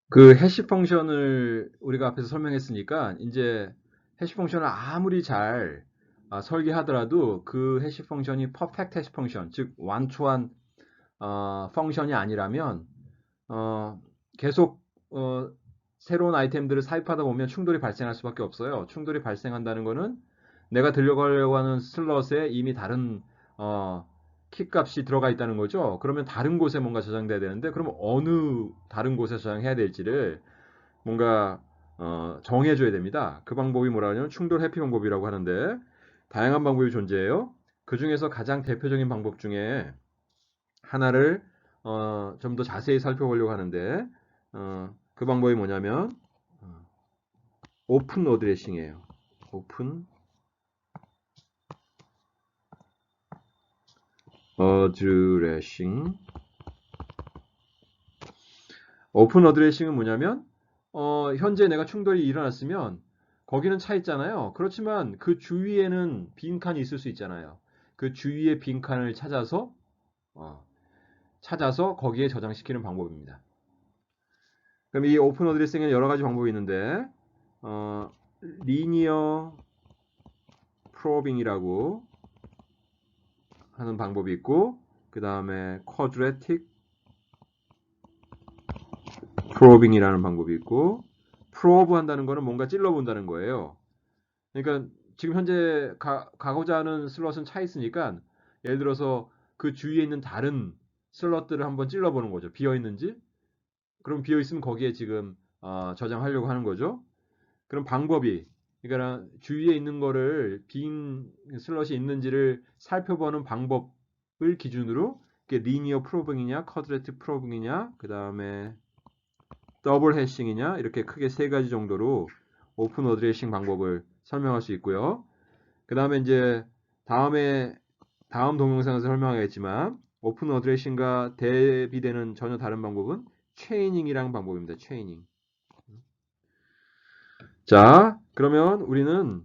그 해시 펑션을 우리가 앞에서 설명했으니까 이제 해시 펑션을 아무리 잘 설계하더라도 그 해시 펑션이 퍼펙트 해시 펑션, 즉 완초한 펑션이 아니라면 어, 계속 새로운 아이템들을 삽입하다 보면 충돌이 발생할 수밖에 없어요. 충돌이 발생한다는 거는 내가 들려가려고 하는 슬롯에 이미 다른 어, 키 값이 들어가 있다는 거죠. 그러면 다른 곳에 뭔가 저장돼야 되는데, 그러면 어느 다른 곳에 저장해야 될지를 뭔가 정해줘야 됩니다. 그 방법이 뭐라 하냐면 충돌 회피 방법이라고 하는데, 다양한 방법이 존재해요. 그 중에서 가장 대표적인 방법 중에 하나를 좀 더 자세히 살펴보려고 하는데, 그 방법이 뭐냐면 오픈 어드레싱이에요. 오픈 어드레싱. 오픈 어드레싱은 뭐냐면 현재 내가 충돌이 일어났으면 거기는 차 있잖아요. 그렇지만 그 주위에는 빈칸이 있을 수 있잖아요. 그 주위의 빈칸을 어, 찾아서 거기에 저장시키는 방법입니다. 그럼 이 오픈 어드레싱에는 여러 가지 방법이 있는데 어, 리니어 프로빙이라고 하는 방법이 있고, 그 다음에 쿼드레틱 프로빙이라는 방법이 있고, 프로브 한다는 거는 뭔가 찔러본다는 거예요. 그러니까 지금 현재 가고자 하는 슬롯은 차 있으니까 예를 들어서 그 주위에 있는 다른 슬롯들을 한번 찔러보는 거죠. 비어 있는지. 그럼 비어 있으면 거기에 지금 저장하려고 하는 거죠. 그럼 방법이, 그러니까 주위에 있는 거를 빈 슬롯이 있는지를 살펴보는 방법을 기준으로 리니어 프로빙이냐, 쿼드레틱 프로빙이냐, 그 다음에 더블 해싱이냐, 이렇게 크게 세 가지 정도로 오픈 어드레싱 방법을 설명할 수 있고요. 그 다음에 이제 다음 동영상에서 설명하겠지만 오픈 어드레싱과 대비되는 전혀 다른 방법은 체이닝이라는 방법입니다. 체이닝. 자, 그러면 우리는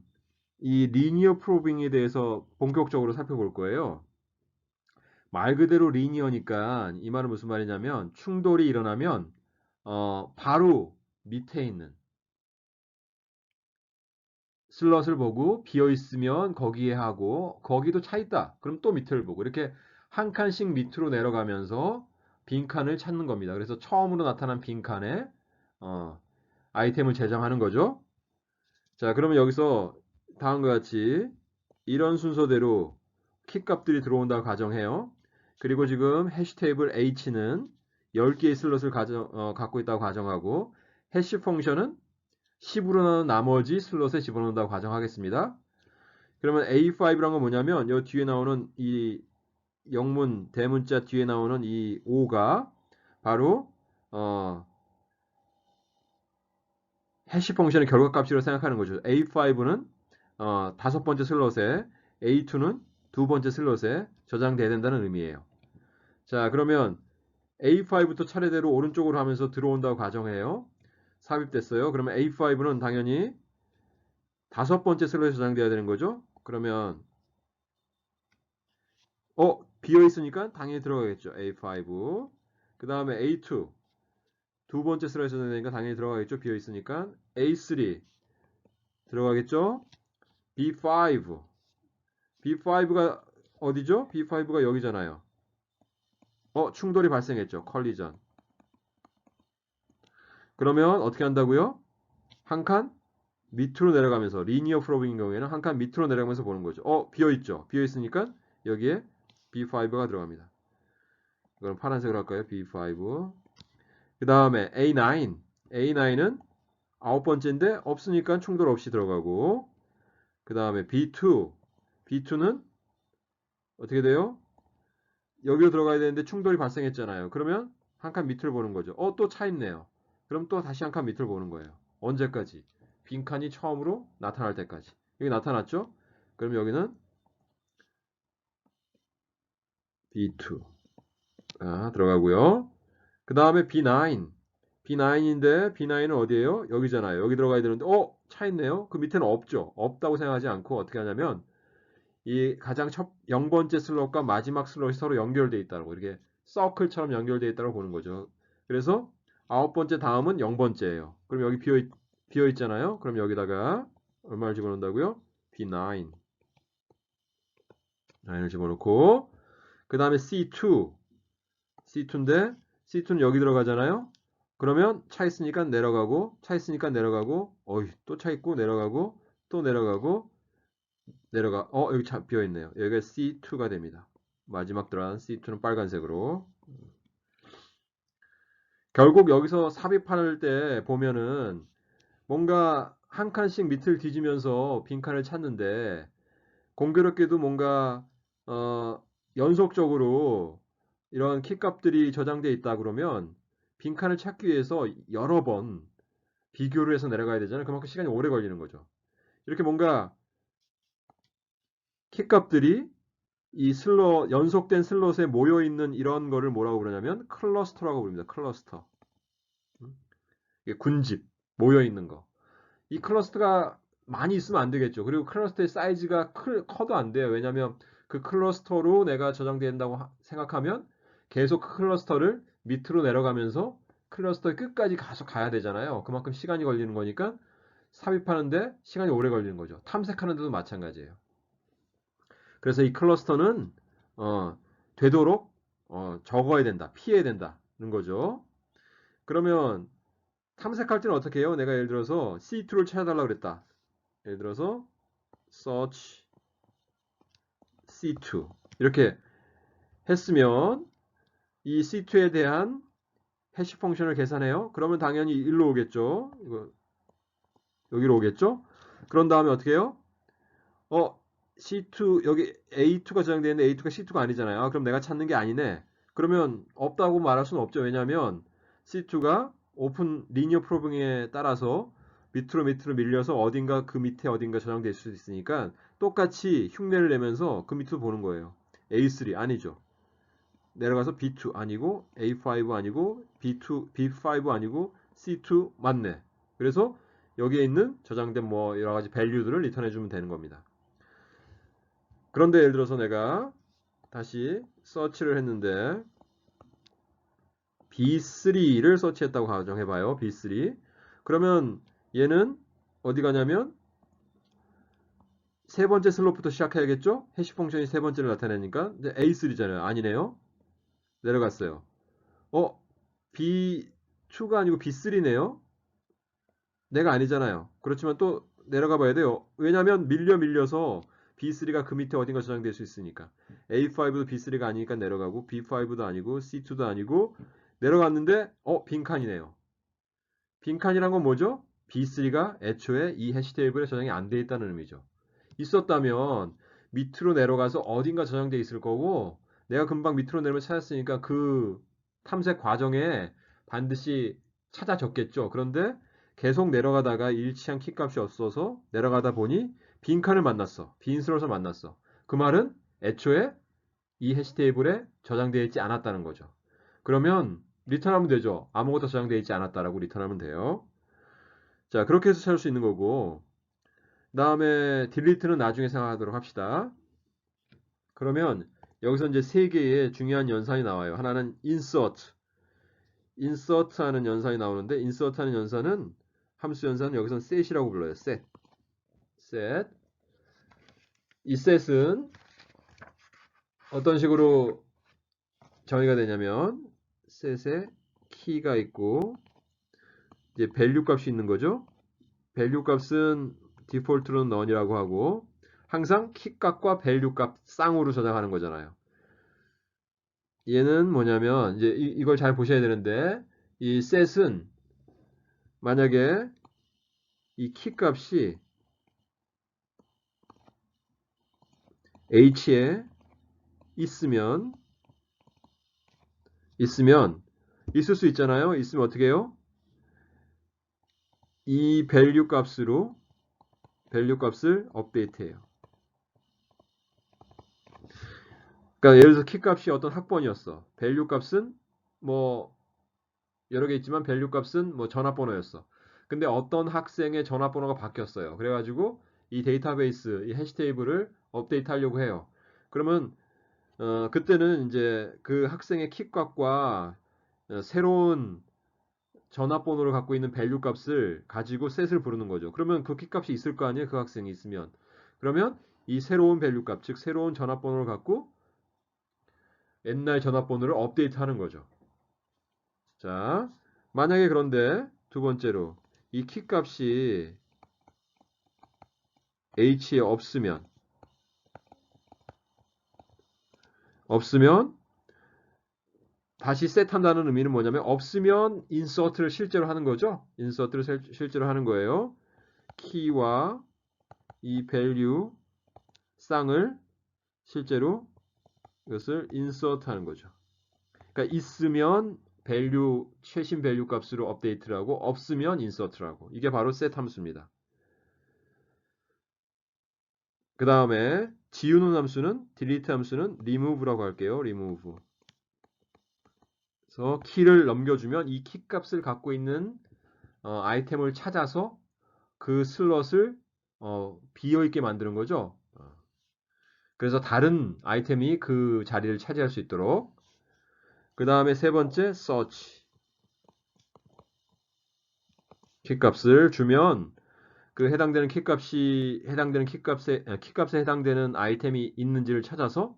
이 리니어 프로빙에 대해서 본격적으로 살펴볼 거예요. 말 그대로 리니어니까 이 말은 무슨 말이냐면 충돌이 일어나면 바로 밑에 있는 슬롯을 보고 비어 있으면 거기에 하고, 거기도 차 있다. 그럼 또 밑을 보고, 이렇게 한 칸씩 밑으로 내려가면서 빈칸을 찾는 겁니다. 그래서 처음으로 나타난 빈칸에 어, 아이템을 제정하는 거죠. 자, 그러면 여기서 다음과 같이 이런 순서대로 키값들이 들어온다고 가정해요. 그리고 지금 해시 테이블 H는 10개의 슬롯을 갖고 있다고 가정하고, 해시 펑션은 10으로 나눈 나머지 슬롯에 집어넣는다고 가정하겠습니다. 그러면 A5란 건 뭐냐면 이 뒤에 나오는 이 영문 대문자 뒤에 나오는 이 5가 바로 해시 펑션의 결과값이라고 생각하는 거죠. A5는 다섯 번째 슬롯에, A2는 두 번째 슬롯에 저장돼야 된다는 의미예요. 자, 그러면 A5부터 차례대로 오른쪽으로 하면서 들어온다고 가정해요. 삽입됐어요. 그러면 A5는 당연히 다섯 번째 슬롯에 저장돼야 되는 거죠. 그러면 비어 있으니까 당연히 들어가겠죠. A5. 그 다음에 A2 두 번째 슬롯에 저장되니까 당연히 들어가겠죠. 비어 있으니까 A3 들어가겠죠. B5 B5가 어디죠? B5가 여기잖아요. 충돌이 발생했죠. 컬리전. 그러면 어떻게 한다고요? 한 칸 밑으로 내려가면서, 리니어 프로빙인 경우에는 한 칸 밑으로 내려가면서 보는 거죠. 비어있죠. 비어있으니까 여기에 B5가 들어갑니다. 그럼 파란색으로 할까요? B5. 그 다음에 A9. A9은 아홉 번째인데 없으니까 충돌 없이 들어가고, 그 다음에 B2. B2는 어떻게 돼요? 여기로 들어가야 되는데 충돌이 발생했잖아요. 그러면 한 칸 밑을 보는 거죠. 또 차 있네요. 그럼 또 다시 한 칸 밑을 보는 거예요. 언제까지? 빈칸이 처음으로 나타날 때까지. 여기 나타났죠? 그럼 여기는 B2 들어가고요. 그 다음에 B9. B9인데 B9은 어디예요? 여기잖아요. 여기 들어가야 되는데 차 있네요. 그 밑에는 없죠. 없다고 생각하지 않고 어떻게 하냐면 이 가장 첫 0번째 슬롯과 마지막 슬롯이 서로 연결되어 있다고, 이렇게 서클처럼 연결되어 있다고 보는 거죠. 그래서 9번째 다음은 0번째예요. 그럼 여기 비어 있잖아요. 그럼 여기다가 얼마를 집어넣는다고요? B9. 9을 집어넣고 그 다음에 C2. C2인데 C2는 여기 들어가잖아요. 그러면 차 있으니까 내려가고 차 있으니까 내려가고 어이 또 차 있고 내려가고 또 내려가고 내려가 여기 차 비어 있네요. 여기가 C2가 됩니다. 마지막 들어간 C2는 빨간색으로. 결국 여기서 삽입할 때 보면은 뭔가 한 칸씩 밑을 뒤지면서 빈칸을 찾는데 공교롭게도 뭔가 어, 연속적으로 이런 키값들이 저장되어 있다 그러면 빈칸을 찾기 위해서 여러 번 비교를 해서 내려가야 되잖아요. 그만큼 시간이 오래 걸리는 거죠. 이렇게 뭔가 키값들이 이 연속된 슬롯에 모여 있는 이런 거를 뭐라고 그러냐면 클러스터라고 부릅니다. 클러스터. 음, 이게 군집 모여 있는 거. 이 클러스터가 많이 있으면 안 되겠죠. 그리고 클러스터의 사이즈가 커도 안 돼요. 왜냐하면 그 클러스터로 내가 저장된다고 생각하면 계속 그 클러스터를 밑으로 내려가면서 클러스터의 끝까지 가서 가야 되잖아요. 그만큼 시간이 걸리는 거니까 삽입하는데 시간이 오래 걸리는 거죠. 탐색하는데도 마찬가지예요. 그래서 이 클러스터는 되도록 적어야 된다, 피해야 된다는 거죠. 그러면 탐색할 때는 어떻게 해요? 내가 예를 들어서 C2를 찾아달라고 그랬다. 예를 들어서 search C2 이렇게 했으면 이 C2에 대한 해시 펑션을 계산해요. 그러면 당연히 일로 오겠죠. 이거 여기로 오겠죠. 그런 다음에 어떻게 해요? C2 여기 A2가 저장되어 있는데 A2가 C2가 아니잖아요. 그럼 내가 찾는 게 아니네. 그러면 없다고 말할 수는 없죠. 왜냐하면 C2가 오픈 리니어 프로빙에 따라서 밑으로 밀려서 어딘가 그 밑에 어딘가 저장될 수 있으니까 똑같이 흉내를 내면서 그 밑으로 보는 거예요. A3 아니죠. 내려가서 B2 아니고 A5 아니고 B5 아니고 C2 맞네. 그래서 여기에 있는 저장된 뭐 여러 가지 밸류들을 리턴해 주면 되는 겁니다. 그런데 예를 들어서 내가 다시 서치를 했는데 B3를 서치했다고 가정해봐요. B3. 그러면 얘는 어디 가냐면 세 번째 슬롯부터 시작해야겠죠? 해시 펑션이 세 번째를 나타내니까 이제 A3잖아요. 아니네요. 내려갔어요. B2가 아니고 B3네요. 내가 아니잖아요. 그렇지만 또 내려가 봐야 돼요. 왜냐하면 밀려서 B3가 그 밑에 어딘가 저장될 수 있으니까. A5도 B3가 아니니까 내려가고 B5도 아니고 C2도 아니고 내려갔는데 빈칸이네요. 빈칸이란 건 뭐죠? B3가 애초에 이 해시 테이블에 저장이 안 돼 있다는 의미죠. 있었다면 밑으로 내려가서 어딘가 저장돼 있을 거고 내가 금방 밑으로 내려면 찾았으니까 그 탐색 과정에 반드시 찾아졌겠죠. 그런데 계속 내려가다가 일치한 키값이 없어서 내려가다 보니 빈칸을 만났어. 빈 슬롯을 만났어. 그 말은 애초에 이 해시 테이블에 저장되어 있지 않았다는 거죠. 그러면 리턴하면 되죠. 아무것도 저장되어 있지 않았다라고 리턴하면 돼요. 자, 그렇게 해서 찾을 수 있는 거고 다음에 딜리트는 나중에 생각하도록 합시다. 그러면 여기서 이제 세 개의 중요한 연산이 나와요. 하나는 insert 하는 연산이 나오는데 insert 하는 연산은 함수 연산은 여기서는 set이라고 불러요. set. 이 set은 어떤 식으로 정의가 되냐면 set에 키가 있고 이제 value 값이 있는 거죠. value 값은 디폴트로는 none이라고 하고 항상 키 값과 value 값 쌍으로 저장하는 거잖아요. 얘는 뭐냐면 이제 이걸 잘 보셔야 되는데 이 set은 만약에 이 키 값이 h에 있으면 있을 수 있잖아요. 있으면 어떻게 해요? 이 value 값으로 value 값을 업데이트해요. 그러니까 예를 들어서 키 값이 어떤 학번이었어. value 값은 뭐 여러 개 있지만 value 값은 뭐 전화번호였어. 근데 어떤 학생의 전화번호가 바뀌었어요. 그래가지고 이 데이터베이스, 이 해시 테이블을 업데이트 하려고 해요. 그러면 그때는 이제 그 학생의 키 값과 새로운 전화번호를 갖고 있는 밸류 값을 가지고 셋을 부르는 거죠. 그러면 그 키 값이 있을 거 아니에요? 그 학생이 있으면. 그러면 이 새로운 밸류 값, 즉 새로운 전화번호를 갖고 옛날 전화번호를 업데이트하는 거죠. 자, 만약에 그런데 두 번째로 이 키 값이 h에 없으면 다시 셋한다는 의미는 뭐냐면 없으면 인서트를 실제로 하는 거죠. 인서트를 실제로 하는 거예요. 키와 이 밸류 쌍을 실제로 이것을 인서트 하는 거죠. 그러니까 있으면 밸류 최신 밸류 값으로 업데이트를 하고 없으면 인서트를 하고 이게 바로 셋 함수입니다. 그 다음에 지우는 함수는 delete 함수는 remove라고 할게요. remove. 그래서 키를 넘겨주면 이 키 값을 갖고 있는 아이템을 찾아서 그 슬롯을 비어있게 만드는 거죠. 그래서 다른 아이템이 그 자리를 차지할 수 있도록. 그 다음에 세 번째 search. 키값을 주면 그 해당되는 키값에 해당되는 아이템이 있는지를 찾아서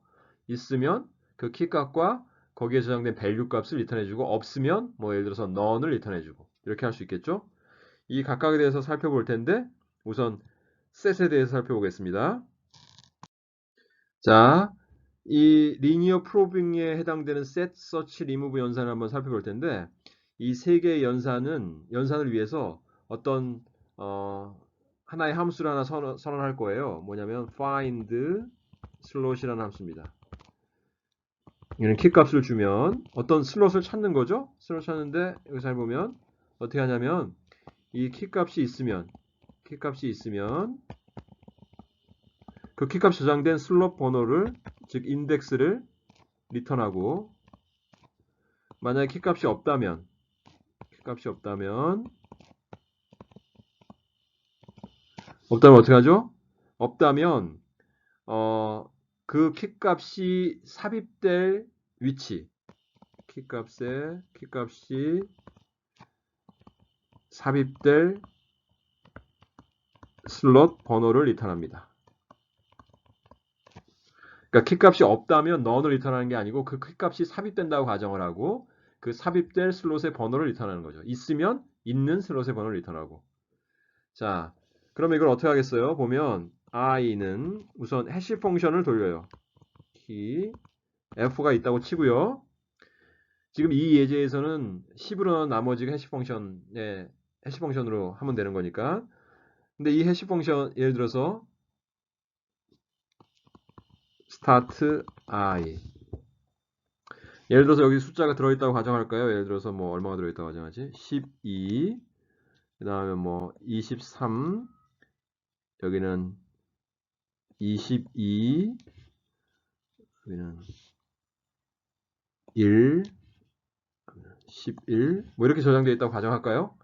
있으면 그 키값과 거기에 저장된 밸류 값을 리턴해주고 없으면 뭐 예를 들어서 none을 리턴해주고 이렇게 할 수 있겠죠. 이 각각에 대해서 살펴볼 텐데 우선 set에 대해서 살펴보겠습니다. 자, 이 리니어 프로빙에 해당되는 set, search, remove 연산을 한번 살펴볼 텐데 이 세 개의 연산을 위해서 어떤 하나의 함수를 하나 선언할 거예요. 뭐냐면 find slot이라는 함수입니다. 이는 키값을 주면 어떤 슬롯을 찾는 거죠. 슬롯 찾는데 여기 잘 보면 어떻게 하냐면 이 키값이 있으면 그 키값 저장된 슬롯 번호를 즉 인덱스를 리턴하고 만약에 키값이 없다면 어떻게 하죠? 없다면 그 키값이 삽입될 위치 키값이 삽입될 슬롯 번호를 리턴합니다. 그러니까 키값이 없다면 none을 리턴하는 게 아니고 그 키값이 삽입된다고 가정을 하고 그 삽입될 슬롯의 번호를 리턴하는 거죠. 있으면 있는 슬롯의 번호를 리턴하고. 자, 그러면 이걸 어떻게 하겠어요? 보면 i는 우선 해시 펑션을 돌려요. 키 f가 있다고 치고요. 지금 이 예제에서는 10으로 나온 나머지가 해시 펑션으로 하면 되는 거니까. 근데 이 해시 펑션 예를 들어서 start i 예를 들어서 여기 숫자가 들어있다고 가정할까요? 예를 들어서 뭐 얼마가 들어있다고 가정하지? 12, 그 다음에 뭐 23, 여기는 22, 여기는 1, 11, 뭐 이렇게 저장되어 있다고 가정할까요?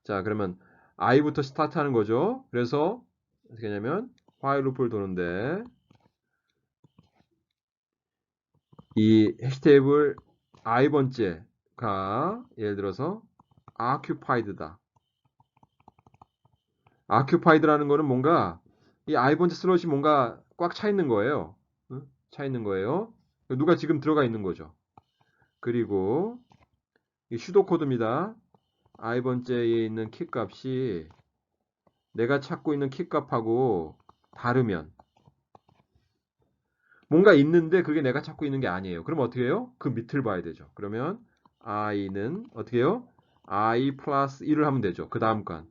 자, 그러면 i부터 스타트 하는 거죠. 그래서 어떻게 하냐면 while loop를 도는데 이 해시 테이블 i번째가 예를 들어서 occupied다. occupied라는 거는 뭔가 이 i번째 슬롯이 뭔가 꽉 차 있는 거예요. 차 있는 거예요. 누가 지금 들어가 있는 거죠. 그리고 이 슈도 코드입니다. i번째에 있는 키 값이 내가 찾고 있는 키 값하고 다르면 뭔가 있는데 그게 내가 찾고 있는 게 아니에요. 그럼 어떻게 해요? 그 밑을 봐야 되죠. 그러면 i는 어떻게 해요? i 플러스 1을 하면 되죠. 그 다음 간.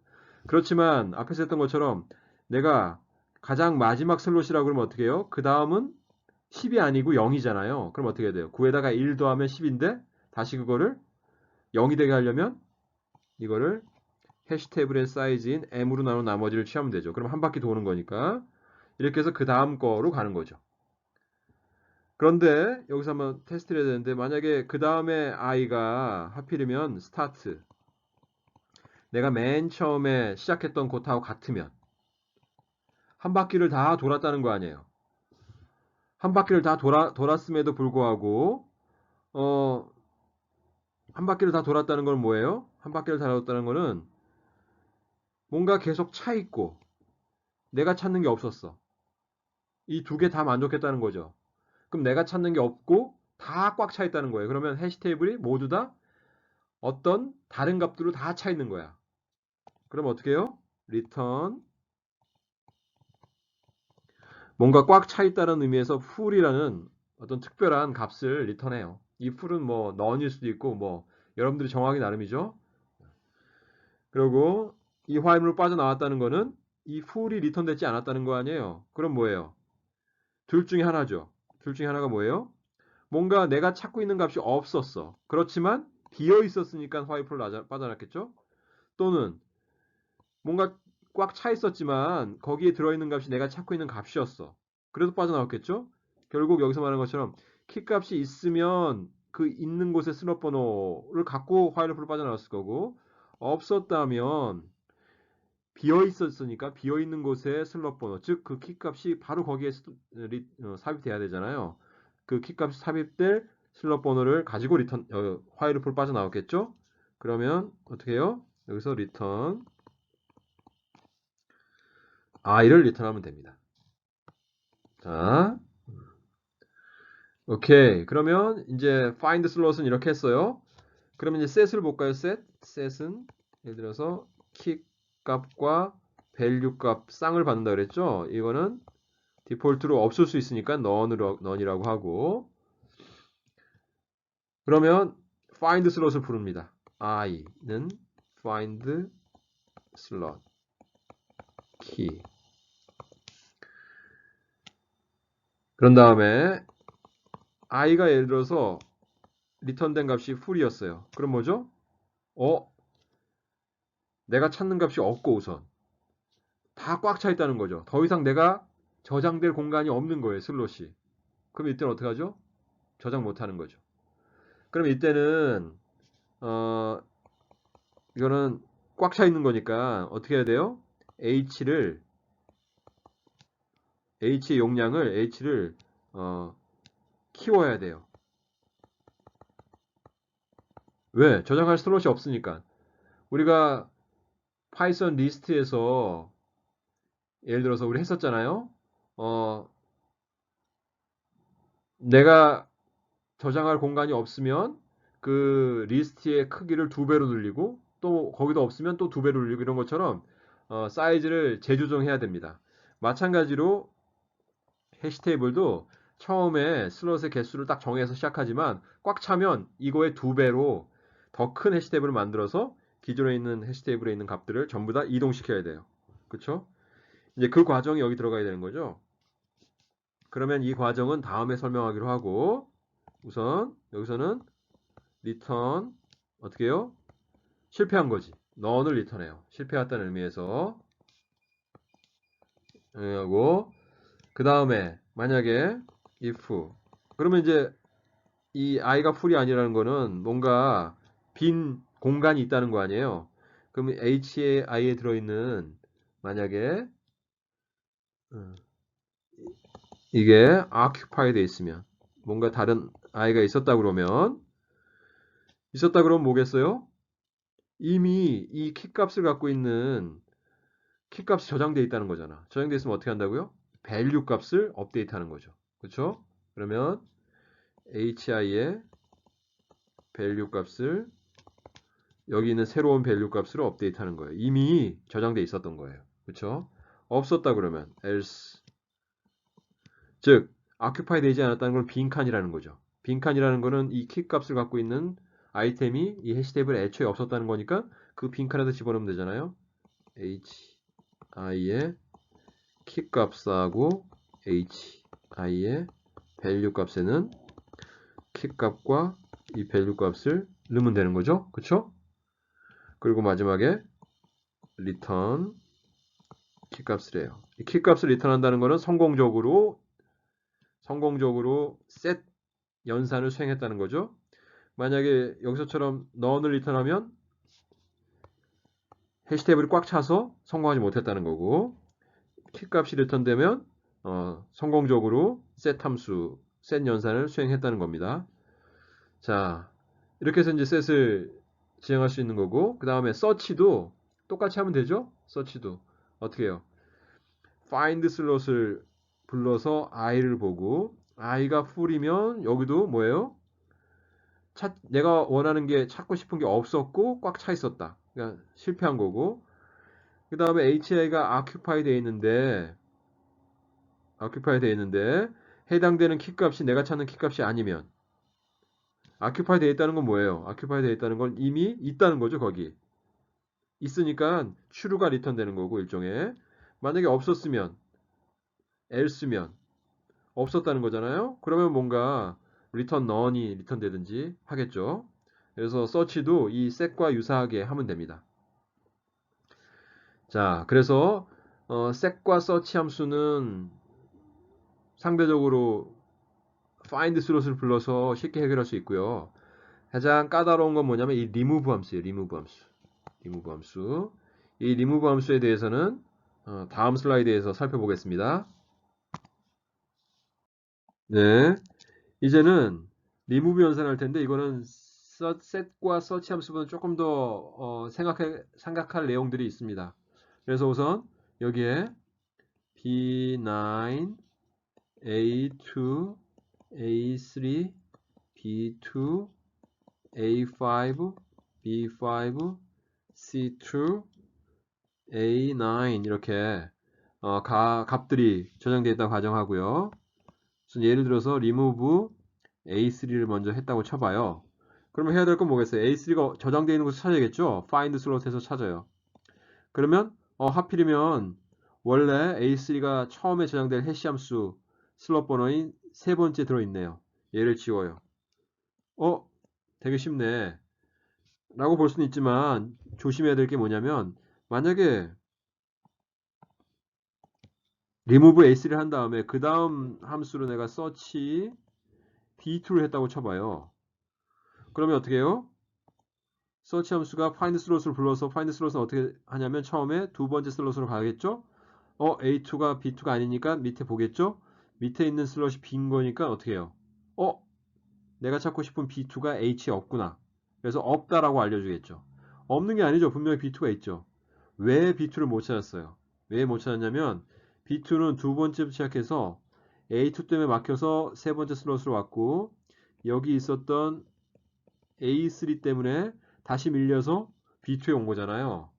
그렇지만 앞에서 했던 것처럼 내가 가장 마지막 슬롯이라고 그러면 어떻게 해요? 그 다음은 10이 아니고 0이잖아요. 그럼 어떻게 해야 돼요? 9에다가 1 더하면 10인데 다시 그거를 0이 되게 하려면 이거를 해시 테이블의 사이즈인 m으로 나눈 나머지를 취하면 되죠. 그럼 한 바퀴 도는 거니까 이렇게 해서 그 다음 거로 가는 거죠. 그런데 여기서 한번 테스트를 해야 되는데 만약에 그 다음에 i가 하필이면 스타트 내가 맨 처음에 시작했던 곳하고 같으면 한 바퀴를 다 돌았다는 거 아니에요. 한 바퀴를 다 돌았음에도 불구하고 한 바퀴를 다 돌았다는 건 뭐예요? 한 바퀴를 다 돌았다는 거는 뭔가 계속 차 있고 내가 찾는 게 없었어. 이 두 개 다 만족했다는 거죠. 그럼 내가 찾는 게 없고 다 꽉 차 있다는 거예요. 그러면 해시 테이블이 모두 다 어떤 다른 값들로 다 차 있는 거야. 그럼 어떻게 해요? return 뭔가 꽉 차 있다는 의미에서 full이라는 어떤 특별한 값을 리턴해요. 이 full은 뭐 none일 수도 있고 뭐 여러분들이 정하기 나름이죠. 그리고 이 while로 빠져나왔다는 거는 이 full이 리턴되지 않았다는 거 아니에요. 그럼 뭐예요? 둘 중에 하나죠. 둘 중에 하나가 뭐예요? 뭔가 내가 찾고 있는 값이 없었어. 그렇지만 비어 있었으니까 while로 빠져나왔겠죠? 또는 뭔가 꽉 차 있었지만 거기에 들어있는 값이 내가 찾고 있는 값이었어. 그래도 빠져나왔겠죠? 결국 여기서 말하는 것처럼 키 값이 있으면 그 있는 곳의 슬롯 번호를 갖고 while로 빠져나왔을 거고 없었다면 비어 있었으니까 비어 있는 곳의 슬롯 번호 즉 그 키 값이 바로 거기에 삽입돼야 되잖아요. 그 키 값이 삽입될 슬롯 번호를 가지고 while로 빠져나왔겠죠? 그러면 어떻게 해요? 여기서 return i를 리턴하면 됩니다. 자, 오케이. 그러면 이제 find slot은 이렇게 했어요. 그러면 이제 set을 볼까요? set은 예를 들어서 키 값과 value 값 쌍을 받는다 그랬죠? 이거는 디폴트로 없을 수 있으니까 none이라고 하고 그러면 find slot을 부릅니다. i는 find slot key 그런 다음에 i가 예를 들어서 리턴된 값이 full이었어요. 그럼 뭐죠? 내가 찾는 값이 없고 우선 다 꽉 차 있다는 거죠. 더 이상 내가 저장될 공간이 없는 거예요. 슬롯이. 그럼 이때는 어떻게 하죠? 저장 못 하는 거죠. 그럼 이때는 이거는 꽉 차 있는 거니까 어떻게 해야 돼요? H의 용량을 H를 키워야 돼요. 왜? 저장할 슬롯이 없으니까. 우리가 파이썬 리스트에서 예를 들어서 우리 했었잖아요. 어, 내가 저장할 공간이 없으면 그 리스트의 크기를 두 배로 늘리고 또 거기도 없으면 또 두 배로 늘리고 이런 것처럼 사이즈를 재조정해야 됩니다. 마찬가지로 해시 테이블도 처음에 슬롯의 개수를 딱 정해서 시작하지만 꽉 차면 이거의 두 배로 더 큰 해시 테이블을 만들어서 기존에 있는 해시 테이블에 있는 값들을 전부 다 이동시켜야 돼요. 그렇죠? 이제 그 과정이 여기 들어가야 되는 거죠. 그러면 이 과정은 다음에 설명하기로 하고 우선 여기서는 리턴 어떻게 해요? 실패한 거지. none을 리턴해요. 실패했다는 의미에서 하고 그 다음에 만약에 if 그러면 이제 이 i가 풀이 아니라는 거는 뭔가 빈 공간이 있다는 거 아니에요. 그러면 h에 i에 들어있는 만약에 음, 이게 occupy 돼 있으면 뭔가 다른 i가 있었다 그러면 뭐겠어요? 이미 이 키 값을 갖고 있는 키 값이 저장되어 있다는 거잖아. 저장되어 있으면 어떻게 한다고요? value 값을 업데이트하는 거죠. 그렇죠? 그러면 hi의 value 값을 여기 있는 새로운 value 값으로 업데이트하는 거예요. 이미 저장되어 있었던 거예요. 그렇죠? 없었다 그러면 else 즉 occupy 되지 않았다는 건 빈칸이라는 거죠. 빈칸이라는 거는 이 키 값을 갖고 있는 아이템이 이 해시 테이블에 애초에 없었다는 거니까 그 빈칸에다 집어넣으면 되잖아요. hi의 키 값하고 hi의 value 값에는 키 값과 이 value 값을 넣으면 되는 거죠. 그쵸? 그리고 마지막에 return 키 값을 해요. 이 키 값을 리턴한다는 거는 성공적으로 set 연산을 수행했다는 거죠. 만약에 여기서처럼 none을 리턴하면 해시 테이블이 꽉 차서 성공하지 못했다는 거고 키 값이 리턴되면 성공적으로 set 함수 set 연산을 수행했다는 겁니다. 자, 이렇게 해서 이제 셋을 지정할 수 있는 거고, 그 다음에 서치도 똑같이 하면 되죠? 서치도 어떻게 해요? find slot을 불러서 i를 보고 i가 full이면 여기도 뭐예요? 내가 원하는 게 찾고 싶은 게 없었고 꽉 차 있었다. 그러니까 실패한 거고. 그 다음에 HI가 occupy 돼 있는데 해당되는 키값이 내가 찾는 키값이 아니면 occupy 돼 있다는 건 뭐예요? occupy 돼 있다는 건 이미 있다는 거죠, 거기. 있으니까 true가 리턴 되는 거고 일종의. 만약에 없었으면 else면 없었다는 거잖아요. 그러면 뭔가 return none이 리턴 되든지 하겠죠. 그래서 search도 이 set과 유사하게 하면 됩니다. 자, 그래서 set과 search 함수는 상대적으로 find slot을 불러서 쉽게 해결할 수 있고요. 가장 까다로운 건 뭐냐면 이 remove 함수예요. remove 함수. remove 함수. 이 remove 함수에 대해서는 다음 슬라이드에서 살펴보겠습니다. 네. 이제는 remove 연산할 텐데 이거는 set과 search 함수보다 조금 더 생각할 내용들이 있습니다. 그래서 우선 여기에 B9, A2, A3, B2, A5, B5, C2, A9 이렇게 값들이 저장되어 있다고 가정하고요. 예를 들어서 remove A3를 먼저 했다고 쳐봐요. 그러면 해야 될 건 뭐겠어요? A3가 저장되어 있는 곳을 찾아야겠죠? find slot에서 찾아요. 그러면 하필이면 원래 A3가 처음에 저장될 해시 함수 슬롯 번호인 세 번째 들어있네요. 얘를 지워요. 되게 쉽네. 라고 볼 수는 있지만 조심해야 될 게 뭐냐면 만약에 remove A3를 한 다음에 그 다음 함수로 내가 search B2를 했다고 쳐봐요. 그러면 어떻게 해요? search 함수가 find slot을 불러서 find slot은 어떻게 하냐면 처음에 두 번째 슬롯으로 가겠죠? A2가 B2가 아니니까 밑에 보겠죠? 밑에 있는 슬롯이 빈 거니까 어떻게 해요? 내가 찾고 싶은 B2가 H에 없구나. 그래서 없다라고 알려주겠죠. 없는 게 아니죠. 분명히 B2가 있죠. 왜 B2를 못 찾았어요? 왜 못 찾았냐면 B2는 두 번째부터 시작해서 A2 때문에 막혀서 세 번째 슬롯으로 왔고 여기 있었던 A3 때문에 다시 밀려서 B2에 온 거잖아요.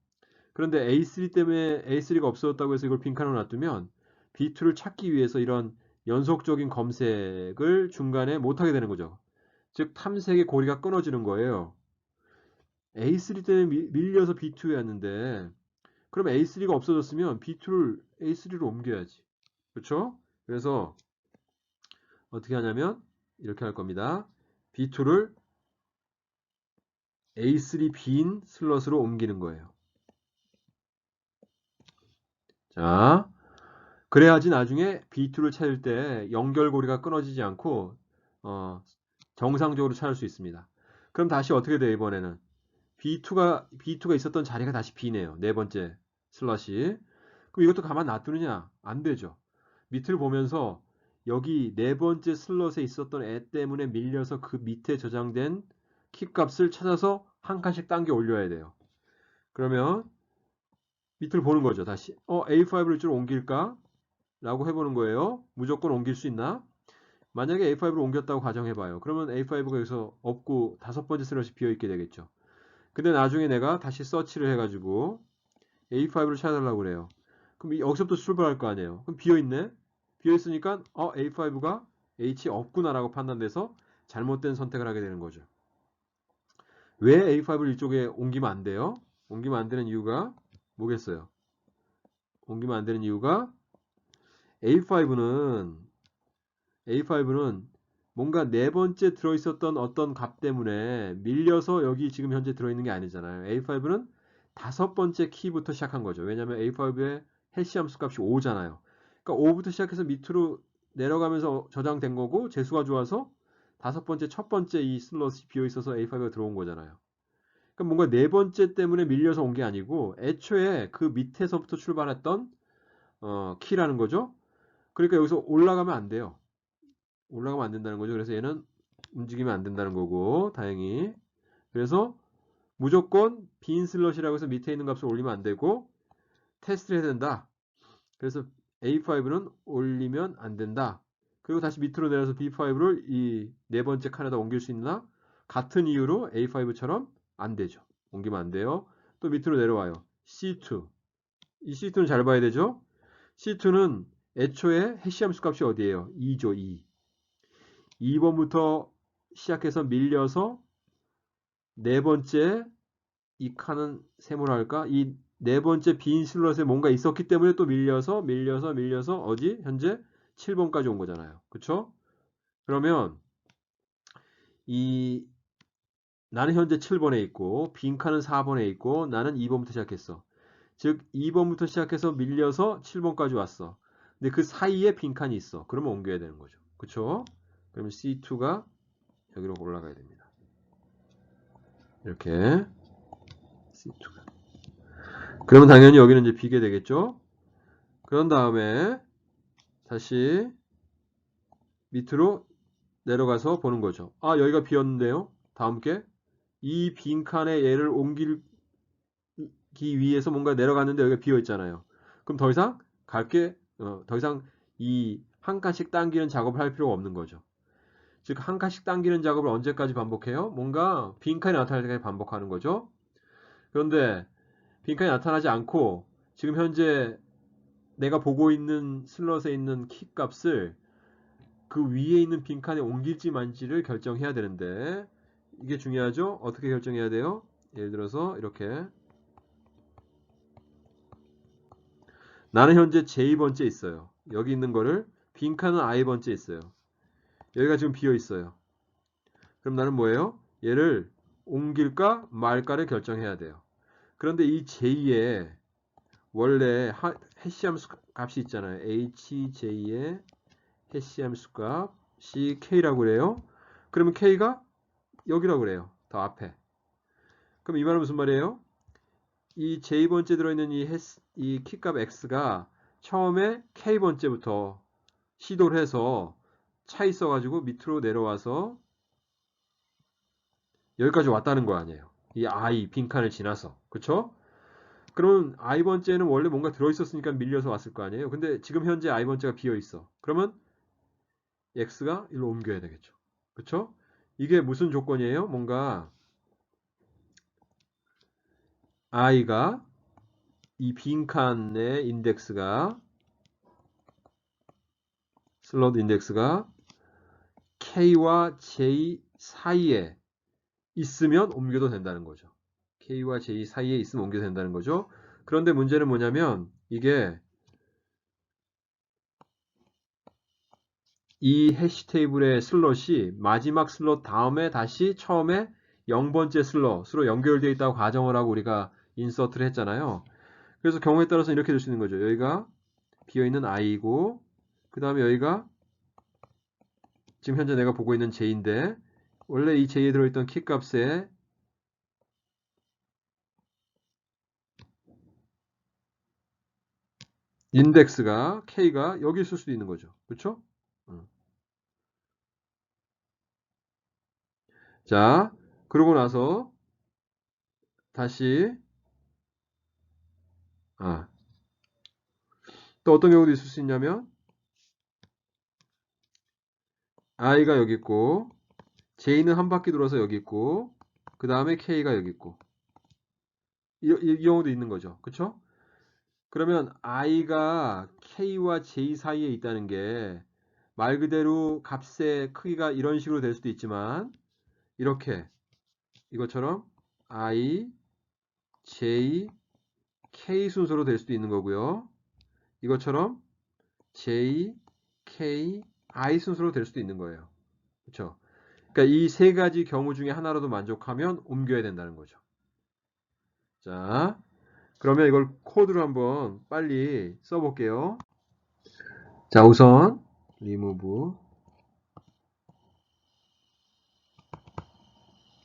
그런데 A3 때문에 A3가 없어졌다고 해서 이걸 빈칸으로 놔두면 B2를 찾기 위해서 이런 연속적인 검색을 중간에 못하게 되는 거죠. 즉 탐색의 고리가 끊어지는 거예요. A3 때문에 밀려서 B2에 왔는데 그럼 A3가 없어졌으면 B2를 A3로 옮겨야지. 그렇죠? 그래서 어떻게 하냐면 이렇게 할 겁니다. B2를 A3 빈 슬롯으로 옮기는 거예요. 자, 그래야지 나중에 B2를 찾을 때 연결고리가 끊어지지 않고 정상적으로 찾을 수 있습니다. 그럼 다시 어떻게 돼요, 이번에는? B2가 있었던 자리가 다시 비네요. 네 번째 슬롯이. 그럼 이것도 가만 놔두느냐? 안 되죠. 밑을 보면서 여기 네 번째 슬롯에 있었던 애 때문에 밀려서 그 밑에 저장된 키 값을 찾아서 한 칸씩 당겨 올려야 돼요. 그러면 밑을 보는 거죠. 다시 A5를 이쪽으로 옮길까? 라고 해보는 거예요. 무조건 옮길 수 있나? 만약에 A5로 옮겼다고 가정해봐요. 그러면 A5가 여기서 없고 다섯 번째 슬롯이 비어있게 되겠죠. 근데 나중에 내가 다시 서치를 해가지고 A5를 찾아달라고 그래요. 그럼 여기서부터 출발할 거 아니에요. 그럼 비어있네? 비어있으니까 A5가 H 없구나라고 판단돼서 잘못된 선택을 하게 되는 거죠. 왜 A5를 이쪽에 옮기면 안 돼요? 옮기면 안 되는 이유가 뭐겠어요? 옮기면 안 되는 이유가 A5는 뭔가 네 번째 들어있었던 어떤 값 때문에 밀려서 여기 지금 현재 들어있는 게 아니잖아요. A5는 다섯 번째 키부터 시작한 거죠. 왜냐하면 A5의 해시 함수 값이 5잖아요. 그러니까 5부터 시작해서 밑으로 내려가면서 저장된 거고 재수가 좋아서 다섯 번째 첫 번째 이 슬롯이 비어 있어서 A5가 들어온 거잖아요. 그러니까 뭔가 네 번째 때문에 밀려서 온 게 아니고 애초에 그 밑에서부터 출발했던 키라는 거죠. 그러니까 여기서 올라가면 안 돼요. 올라가면 안 된다는 거죠. 그래서 얘는 움직이면 안 된다는 거고 다행히 그래서 무조건 빈 슬롯이라고 해서 밑에 있는 값을 올리면 안 되고 테스트를 해야 된다. 그래서 A5는 올리면 안 된다. 그리고 다시 밑으로 내려서 B5를 이 네 번째 칸에다 옮길 수 있나? 같은 이유로 A5처럼 안 되죠. 옮기면 안 돼요. 또 밑으로 내려와요. C2. 이 C2는 잘 봐야 되죠. C2는 애초에 해시함수 값이 어디예요? 2죠, 2. 2번부터 시작해서 밀려서 네 번째 이 칸은 세모랄까? 이 네 번째 빈 슬롯에 뭔가 있었기 때문에 또 밀려서 어디? 현재 7번까지 온 거잖아요. 그쵸? 그러면 이 나는 현재 7번에 있고 빈 칸은 4번에 있고 나는 2번부터 시작했어. 즉 2번부터 시작해서 밀려서 7번까지 왔어. 근데 그 사이에 빈 칸이 있어. 그러면 옮겨야 되는 거죠. 그쵸? 그러면 C2가 여기로 올라가야 됩니다. 이렇게 C2가. 그러면 당연히 여기는 이제 비게 되겠죠? 그런 다음에 다시 밑으로 내려가서 보는 거죠. 아, 여기가 비었는데요. 다음 게 이 빈칸에 얘를 옮기기 위해서 뭔가 내려갔는데 여기가 비어 있잖아요. 그럼 더 이상 더 이상 이 한 칸씩 당기는 작업을 할 필요가 없는 거죠. 즉 한 칸씩 당기는 작업을 언제까지 반복해요? 뭔가 빈칸이 나타날 때까지 반복하는 거죠. 그런데 빈칸이 나타나지 않고 지금 현재 내가 보고 있는 슬롯에 있는 키 값을 그 위에 있는 빈칸에 옮길지 말지를 결정해야 되는데 이게 중요하죠? 어떻게 결정해야 돼요? 예를 들어서 이렇게 나는 현재 J번째 있어요. 여기 있는 거를 빈칸은 I번째 있어요. 여기가 지금 비어 있어요. 그럼 나는 뭐예요? 얘를 옮길까 말까를 결정해야 돼요. 그런데 이 J에 원래 해시함수 값이 있잖아요. HJ의 해시함수 값이 K라고 그래요. 그러면 K가 여기라고 그래요. 더 앞에. 그럼 이 말은 무슨 말이에요? 이 J번째 들어있는 이 키값 X가 처음에 K번째부터 시도를 해서 차 있어가지고 밑으로 내려와서 여기까지 왔다는 거 아니에요. 이 I 빈칸을 지나서. 그쵸? 그러면 I번째는 원래 뭔가 들어있었으니까 밀려서 왔을 거 아니에요. 근데 지금 현재 I번째가 비어있어. 그러면 X가 일로 옮겨야 되겠죠. 그쵸? 이게 무슨 조건이에요? 뭔가 I가 이 빈칸의 인덱스가 슬롯 인덱스가 K와 J 사이에 있으면 옮겨도 된다는 거죠. K와 J 사이에 있으면 옮겨도 된다는 거죠. 그런데 문제는 뭐냐면 이게 이 해시 테이블의 슬롯이 마지막 슬롯 다음에 다시 처음에 0번째 슬롯으로 연결되어 있다고 가정을 하고 우리가 인서트를 했잖아요. 그래서 경우에 따라서 이렇게 될 수 있는 거죠. 여기가 비어있는 I고 그 다음에 여기가 지금 현재 내가 보고 있는 J인데 원래 이 J에 들어있던 키값의 인덱스가 K가 여기 있을 수도 있는 거죠. 그렇죠? 자, 그러고 나서 다시 또 어떤 경우도 있을 수 있냐면 I가 여기 있고 J는 한 바퀴 돌아서 여기 있고 그 다음에 K가 여기 있고 이 경우도 있는 거죠. 그쵸? 그러면 I가 K와 J 사이에 있다는 게 말 그대로 값의 크기가 이런 식으로 될 수도 있지만 이렇게 이것처럼 I, J, K 순서로 될 수도 있는 거고요. 이것처럼 J, K, I 순서로 될 수도 있는 거예요. 그렇죠? 그러니까 이 세 가지 경우 중에 하나라도 만족하면 옮겨야 된다는 거죠. 자, 그러면 이걸 코드로 한번 빨리 써볼게요. 자, 우선 remove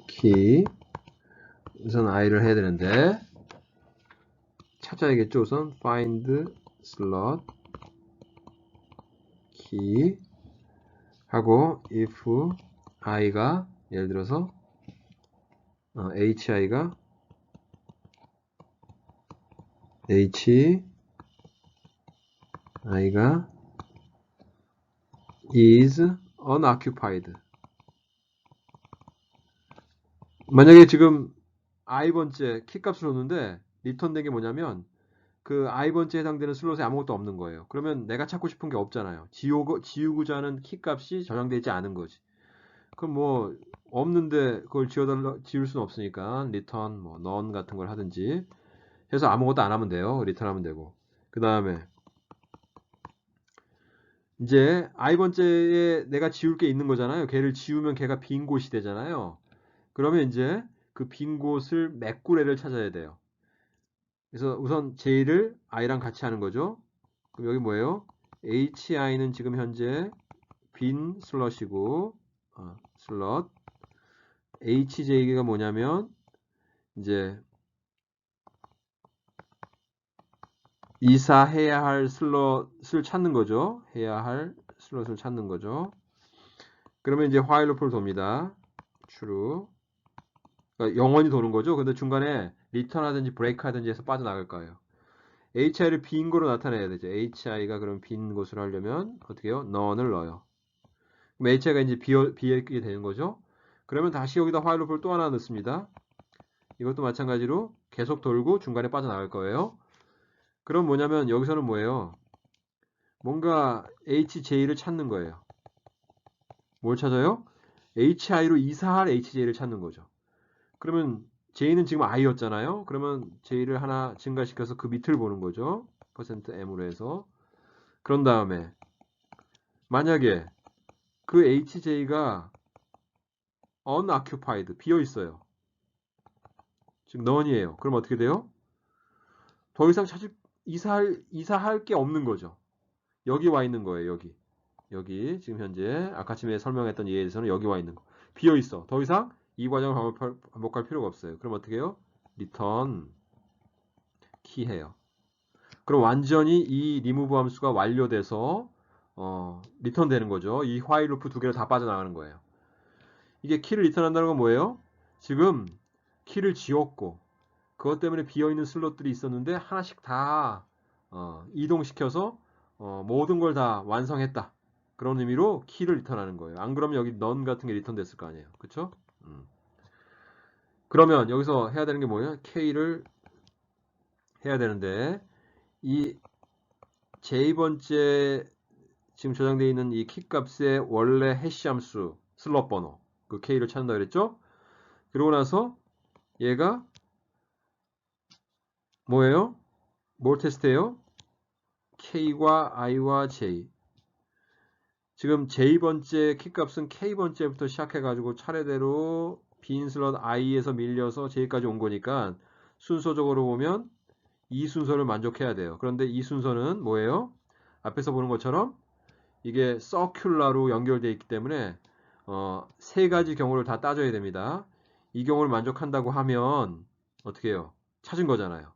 key 우선 i를 해야 되는데 찾아야겠죠. 우선 find slot key 하고 if i가 예를 들어서 hi가 hi가 is unoccupied. 만약에 지금 i번째 키값을 줬는데 리턴된 게 뭐냐면 그 i번째에 해당되는 슬롯에 아무것도 없는 거예요. 그러면 내가 찾고 싶은 게 없잖아요. 지우고자 하는 키값이 저장되지 않은 거지. 그럼 뭐 없는데 그걸 지울 수는 없으니까 리턴 뭐 none 같은 걸 하든지 해서 아무것도 안 하면 돼요. 리턴하면 되고. 그 다음에 이제 i번째에 내가 지울 게 있는 거잖아요. 걔를 지우면 걔가 빈 곳이 되잖아요. 그러면 이제 그 빈 곳을 메꾸레를 찾아야 돼요. 그래서 우선 j를 i랑 같이 하는 거죠. 그럼 여기 뭐예요? hi는 지금 현재 빈 슬롯이고 슬롯 hj가 뭐냐면 이제 이사해야 할 슬롯을 찾는 거죠. 해야 할 슬롯을 찾는 거죠. 그러면 이제 while loop를 돕니다. true. 그러니까 영원히 도는 거죠. 근데 중간에 return 하든지 break 하든지 해서 빠져나갈 거예요. hi를 빈 거로 나타내야 되죠. hi가 그럼 빈 곳으로 하려면 어떻게 해요? none을 넣어요. 그럼 hi가 이제 비게 되는 거죠. 그러면 다시 여기다 while loop을 또 하나 넣습니다. 이것도 마찬가지로 계속 돌고 중간에 빠져나갈 거예요. 그럼 뭐냐면 여기서는 뭐예요? 뭔가 HJ를 찾는 거예요. 뭘 찾아요? HI로 이사할 HJ를 찾는 거죠. 그러면 J는 지금 I였잖아요. 그러면 J를 하나 증가시켜서 그 밑을 보는 거죠. %M으로 해서. 그런 다음에 만약에 그 HJ가 unoccupied, 비어 있어요. 지금 none이에요. 그럼 어떻게 돼요? 더 이상 이사할 게 없는 거죠. 여기 와 있는 거예요. 여기 지금 현재 아까 전에 설명했던 예에서는 여기 와 있는 거. 비어 있어. 더 이상 이 과정을 반복할 필요가 없어요. 그럼 어떻게 해요? 리턴 키해요. 그럼 완전히 이 리무브 함수가 완료돼서 리턴 되는 거죠. 이 while 루프 두 개를 다 빠져나가는 거예요. 이게 키를 리턴한다는 건 뭐예요? 지금 키를 지웠고 그것 때문에 비어있는 슬롯들이 있었는데 하나씩 다 이동시켜서 모든 걸 다 완성했다. 그런 의미로 키를 리턴하는 거예요. 안 그러면 여기 none 같은 게 리턴 됐을 거 아니에요. 그쵸? 그러면 여기서 해야 되는 게 뭐예요? k를 해야 되는데 이 J번째 지금 저장되어 있는 이 키값의 원래 해시 함수 슬롯 번호 그 k를 찾는다 그랬죠? 그러고 나서 얘가 뭐예요? 뭘 테스트해요? k과 i와 j 지금 J번째 키값은 K번째부터 시작해가지고 차례대로 빈 슬롯 I에서 밀려서 J까지 온 거니까 순서적으로 보면 이 순서를 만족해야 돼요. 그런데 이 순서는 뭐예요? 앞에서 보는 것처럼 이게 서큘라로 연결되어 있기 때문에 세 가지 경우를 다 따져야 됩니다. 이 경우를 만족한다고 하면 어떻게 해요? 찾은 거잖아요.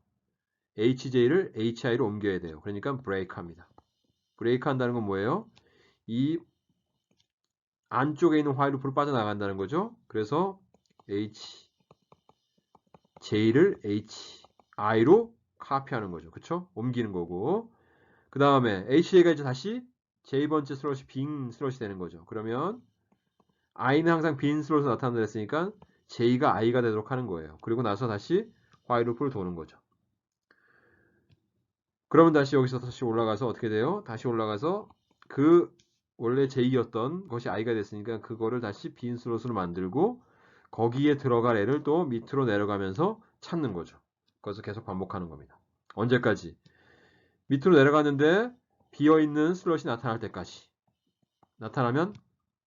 HJ를 HI로 옮겨야 돼요. 그러니까 브레이크 합니다. 브레이크 한다는 건 뭐예요? 이 안쪽에 있는 while 루프로 빠져나간다는 거죠. 그래서 J를 HI로 카피하는 거죠. 그쵸? 옮기는 거고. 그 다음에 HJ가 이제 다시 J번째 슬롯이 빈 슬롯이 되는 거죠. 그러면 I는 항상 빈 슬롯으로 나타났으니까 J가 I가 되도록 하는 거예요. 그리고 나서 다시 while 루프를 도는 거죠. 그러면 다시 여기서 다시 올라가서 어떻게 돼요? 다시 올라가서 그 원래 J였던 것이 I가 됐으니까 그거를 다시 빈 슬롯으로 만들고 거기에 들어갈 애를 또 밑으로 내려가면서 찾는 거죠. 그래서 계속 반복하는 겁니다. 언제까지? 밑으로 내려가는데 비어있는 슬롯이 나타날 때까지. 나타나면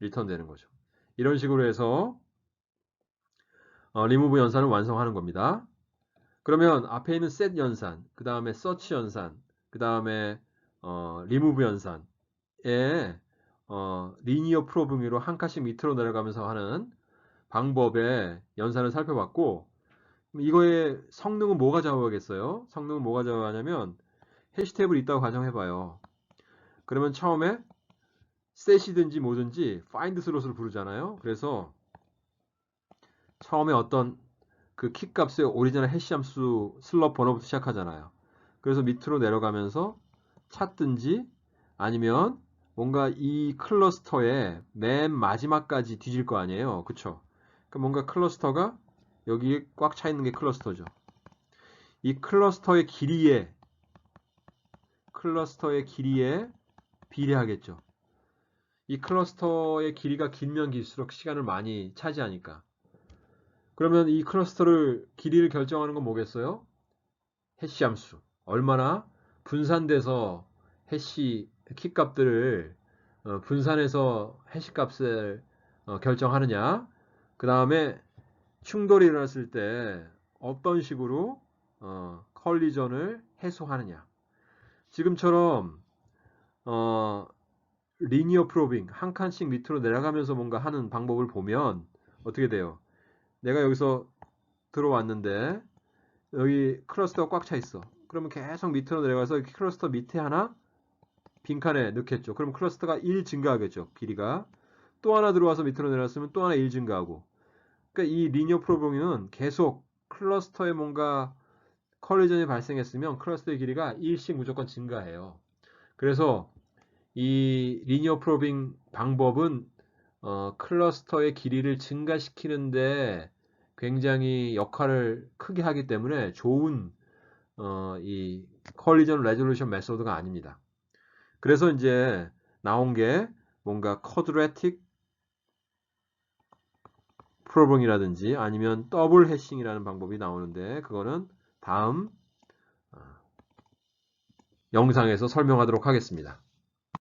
리턴 되는 거죠. 이런 식으로 해서 리무브 연산을 완성하는 겁니다. 그러면 앞에 있는 set 연산, 그 다음에 search 연산, 그 다음에 remove 연산에 리니어 프로빙으로 한 칸씩 밑으로 내려가면서 하는 방법의 연산을 살펴봤고 이거의 성능은 뭐가 좌우하겠어요? 성능은 뭐가 좌우하냐면 해시 탭을 있다고 가정해봐요. 그러면 처음에 set이든지 뭐든지 find slot을 부르잖아요. 그래서 처음에 어떤 그 키 값의 오리지널 해시 함수 슬럽 번호부터 시작하잖아요. 그래서 밑으로 내려가면서 찾든지 아니면 뭔가 이 클러스터의 맨 마지막까지 뒤질 거 아니에요. 그쵸? 그러니까 뭔가 클러스터가 여기 꽉 차 있는 게 클러스터죠. 이 클러스터의 길이에 비례하겠죠. 이 클러스터의 길이가 길면 길수록 시간을 많이 차지하니까. 그러면 이 클러스터를 길이를 결정하는 건 뭐겠어요? 해시 함수. 얼마나 분산돼서 해시 키 값들을 분산해서 해시 값을 결정하느냐. 그 다음에 충돌이 일어났을 때 어떤 식으로 컬리전을 해소하느냐. 지금처럼 리니어 프로빙 한 칸씩 밑으로 내려가면서 뭔가 하는 방법을 보면 어떻게 돼요? 내가 여기서 들어왔는데 여기 클러스터가 꽉 차 있어. 그러면 계속 밑으로 내려가서 클러스터 밑에 하나 빈칸에 넣겠죠. 그럼 클러스터가 1 증가하겠죠. 길이가. 또 하나 들어와서 밑으로 내려왔으면 또 하나 1 증가하고. 그러니까 이 리니어 프로빙은 계속 클러스터에 뭔가 컬리전이 발생했으면 클러스터의 길이가 1씩 무조건 증가해요. 그래서 이 리니어 프로빙 방법은 클러스터의 길이를 증가시키는데 굉장히 역할을 크게 하기 때문에 좋은 이 컬리전 레졸루션 메소드가 아닙니다. 그래서 이제 나온 게 뭔가 쿼드래틱 프로빙이라든지 아니면 더블 해싱이라는 방법이 나오는데 그거는 다음 영상에서 설명하도록 하겠습니다.